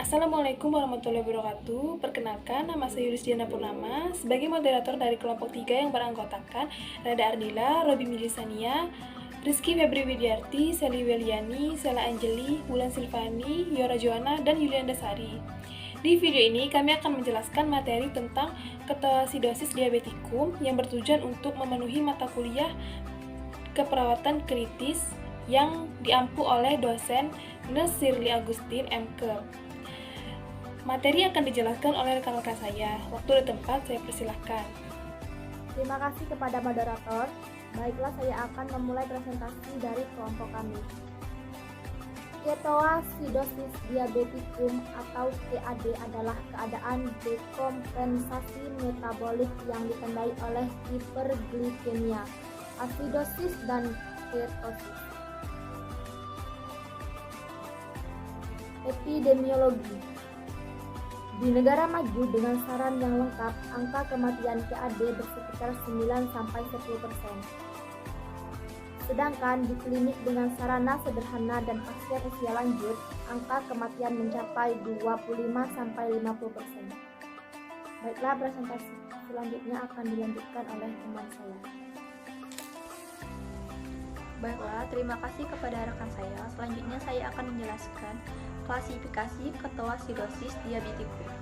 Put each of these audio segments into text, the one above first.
Assalamualaikum warahmatullahi wabarakatuh. Perkenalkan, nama saya Yudhisdiana Purnama sebagai moderator dari kelompok 3 yang beranggotakan Rada Ardila, Robi Milisania, Rizky Febri Widiarti, Sally Weliani, Sela Anjeli, Wulan Silvani, Yora Joana, dan Yulianda Sari. Di video ini kami akan menjelaskan materi tentang ketoasidosis diabetikum yang bertujuan untuk memenuhi mata kuliah keperawatan kritis yang diampu oleh dosen Nurse Shirley Agustin MK. Materi akan dijelaskan oleh rekan-rekan saya. Waktu dan tempat saya persilahkan. Terima kasih kepada moderator. Baiklah, saya akan memulai presentasi dari kelompok kami. Ketoasidosis diabetikum atau KAD adalah keadaan dekompensasi metabolik yang ditandai oleh hiperglikemia, asidosis, dan ketosis. Epidemiologi. Di negara maju dengan saran yang lengkap, angka kematian KAD bersekitar 9-10%. Sedangkan di klinik dengan sarana sederhana dan pasien usia lanjut, angka kematian mencapai 25-50%. Baiklah, presentasi selanjutnya akan dilanjutkan oleh teman saya. Baiklah, terima kasih kepada rekan saya. Selanjutnya saya akan menjelaskan klasifikasi ketoasidosis diabetikum.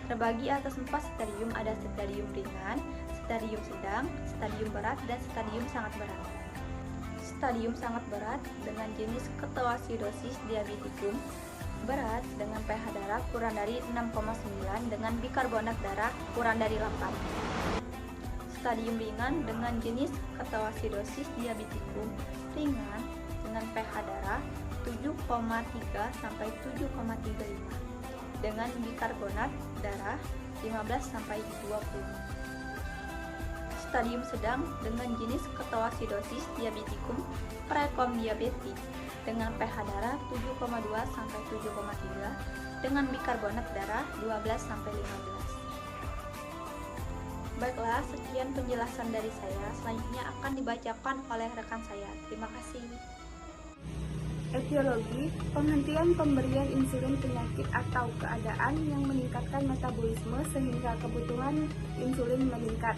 Terbagi atas 4 stadium, ada stadium ringan, stadium sedang, stadium berat, dan stadium sangat berat. Stadium sangat berat dengan jenis ketoasidosis diabetikum berat dengan pH darah kurang dari 6,9 dengan bikarbonat darah kurang dari 8. Stadium ringan dengan jenis ketoasidosis diabetikum ringan dengan pH darah 7,3 sampai 7,35 dengan bikarbonat darah 15 sampai 20. Stadium sedang dengan jenis ketoasidosis diabetikum prekomdiabetik dengan pH darah 7,2 sampai 7,3 dengan bikarbonat darah 12 sampai 15. Baiklah, sekian penjelasan dari saya. Selanjutnya akan dibacakan oleh rekan saya. Terima kasih. Etiologi, penghentian pemberian insulin penyakit atau keadaan yang meningkatkan metabolisme sehingga kebutuhan insulin meningkat.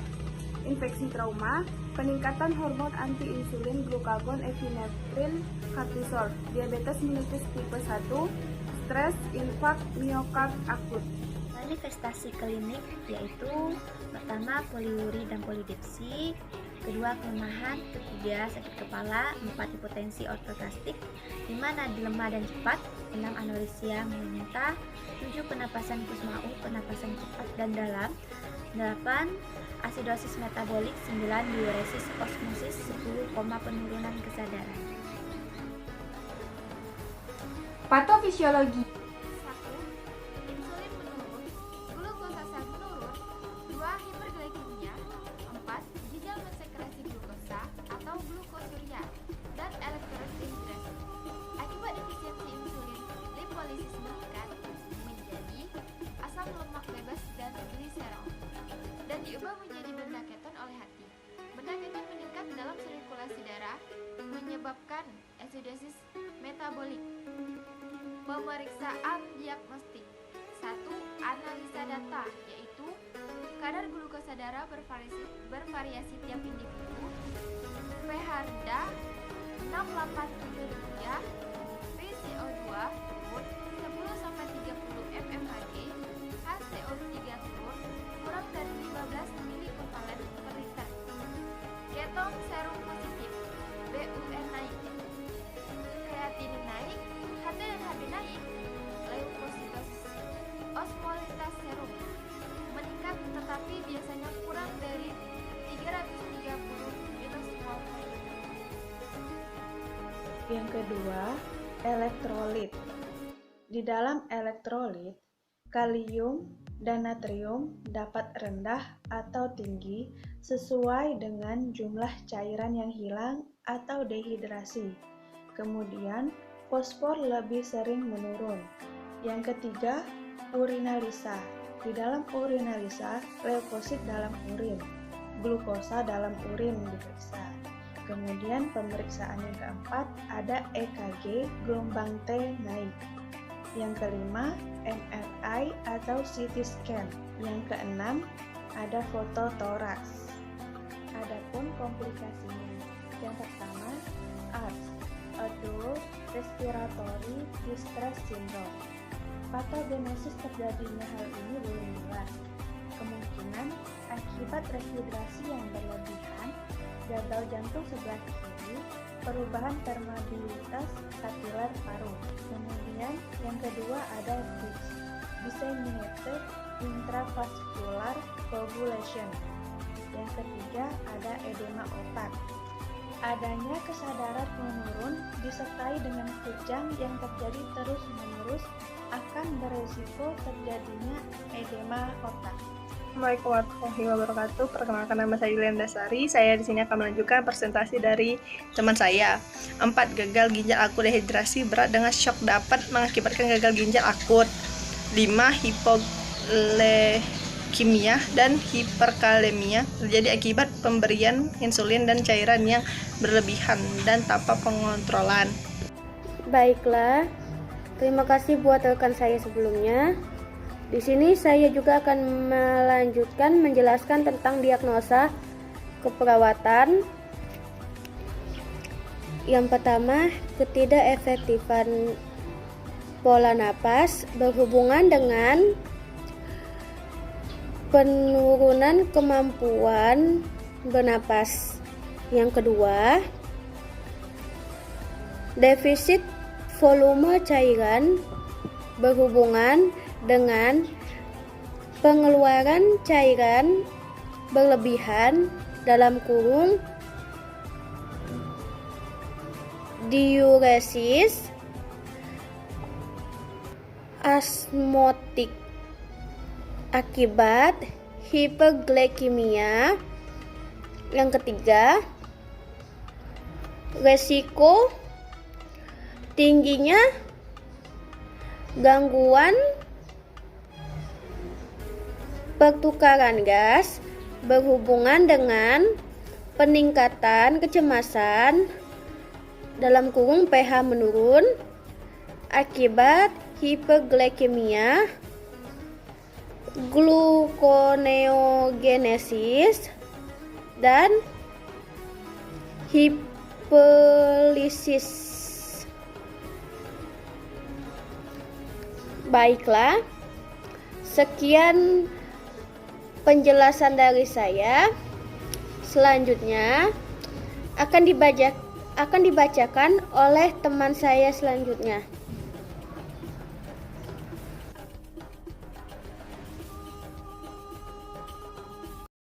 Infeksi trauma, peningkatan hormon anti-insulin glukagon epinefrin kortisol, diabetes mellitus tipe 1, stres, infak, miokard akut. Manifestasi klinik yaitu pertama poliuri dan polidipsi, kedua kelemahan, ketiga sakit kepala, 4 hipotensi ortoplastik, 5 nadi lemah dan cepat, 6 anoreksia meminta, 7 penapasan kusmau, penapasan cepat dan dalam, 8 asidosis metabolik, 9 diuresis osmosis, 10 koma penurunan kesadaran. Patofisiologi. 1. Insulin menurun, glukosasa menurun, 2. Hiperglikemia, 4. Ginjal mensekresi glukosa atau glukosuria, dan elektrolit dehidrasi. Akibat efisiensi insulin, lipolisis meningkat menjadi asam lemak bebas dan gliserol, dan diubah menjadi benda keton oleh hati. Benda keton meningkat dalam sirkulasi darah, menyebabkan asidosis metabolik. Pemeriksaan diagnostik. 1. Analisa data, yaitu kadar glukosa darah bervariasi tiap individu, pH rendah 687 rupiah, PCO2 turun 10-30 mmHg, HCO3 turun kurang dari 15 mili/valen per liter. Keton serum positif, BUN naik, kreatinin naik, HT dan HB naik, leukositosis, osmolitas serum meningkat tetapi biasanya kurang dari 330 millimol per liter. Yang kedua, elektrolit. Di dalam elektrolit, kalium dan natrium dapat rendah atau tinggi sesuai dengan jumlah cairan yang hilang atau dehidrasi. Kemudian, fosfor lebih sering menurun. Yang ketiga, urinalisa. Di dalam urinalisa, leukosit dalam urin, glukosa dalam urin diperiksa. Kemudian pemeriksaan yang keempat ada EKG gelombang T naik. Yang kelima, MRI atau CT scan. Yang keenam, ada foto toraks. Adapun komplikasinya, yang pertama, ARDS, Adult Respiratory Distress Syndrome. Patogenesis terjadinya hal ini belum jelas. Kemungkinan akibat rehidrasi yang berlebihan, gagal jantung sebelah kiri, perubahan permeabilitas kapiler paru. Kemudian yang kedua ada DICE, Disseminated Intravascular Coagulation. Yang ketiga ada edema otak. Adanya kesadaran menurun disertai dengan kejang yang terjadi terus-menerus akan beresiko terjadinya edema otak. Assalamualaikum warahmatullahi wabarakatuh. Perkenalkan, nama saya Yuliana Dasari. Saya di sini akan melanjutkan presentasi dari teman saya. 4. Gagal ginjal akut dehidrasi berat dengan shock dapat mengakibatkan gagal ginjal akut. 5. Hipoglikemia dan hiperkalemia terjadi akibat pemberian insulin dan cairan yang berlebihan dan tanpa pengontrolan. Baiklah, terima kasih buat rekan saya sebelumnya. Di sini saya juga akan melanjutkan menjelaskan tentang diagnosa keperawatan. Yang pertama, ketidakefektifan pola napas berhubungan dengan penurunan kemampuan bernapas. Yang kedua, defisit volume cairan berhubungan dengan pengeluaran cairan berlebihan dalam kurung diuresis osmotik akibat hiperglikemia. Yang ketiga, resiko tingginya gangguan pertukaran gas berhubungan dengan peningkatan kecemasan dalam kurung pH menurun akibat hiperglikemia, gluconeogenesis, dan hiperlisis. Baiklah, sekian penjelasan dari saya. Selanjutnya akan dibacakan oleh teman saya selanjutnya.